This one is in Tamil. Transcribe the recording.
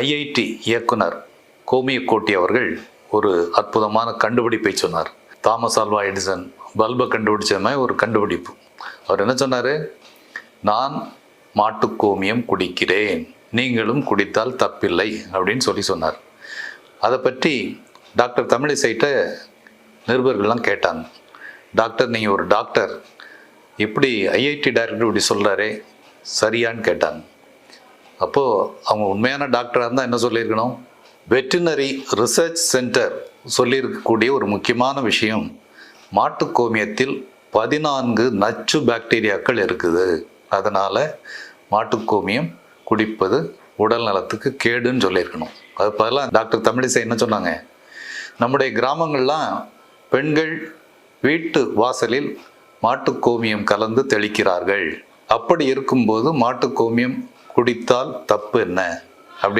ஐஐடி இயக்குனர் கோமியக்கோட்டி அவர்கள் ஒரு அற்புதமான கண்டுபிடிப்பை சொன்னார். தாமஸ் ஆல்வா எடிசன் பல்பை கண்டுபிடிச்ச மாதிரி ஒரு கண்டுபிடிப்பு. அவர் என்ன சொன்னார்? நான் மாட்டுக்கோமியம் குடிக்கிறேன், நீங்களும் குடித்தால் தப்பில்லை அப்படின்னு சொன்னார். அதை பற்றி டாக்டர் தமிழிசைட்ட நிருபர்கள்லாம் கேட்டாங்க. டாக்டர், நீங்கள் ஒரு டாக்டர், இப்படி ஐஐடி டைரக்டர் இப்படி சொல்கிறாரே சரியான்னு கேட்டாங்க. அப்போது அவங்க உண்மையான டாக்டராக இருந்தால் என்ன சொல்லியிருக்கணும்? வெட்டினரி ரிசர்ச் சென்டர் சொல்லியிருக்கக்கூடிய ஒரு முக்கியமான விஷயம், மாட்டுக்கோமியத்தில் 14 நச்சு பாக்டீரியாக்கள் இருக்குது, அதனால் மாட்டுக்கோமியம் குடிப்பது உடல் நலத்துக்கு கேடுன்னு சொல்லியிருக்கணும். அது பதிலாக டாக்டர் தமிழிசை என்ன சொன்னாங்க? நம்முடைய கிராமங்கள்லாம் பெண்கள் வீட்டு வாசலில் மாட்டுக்கோமியம் கலந்து தெளிக்கிறார்கள், அப்படி இருக்கும்போது மாட்டுக்கோமியம் குடித்தால் தப்பு என்ன அப்படின்னு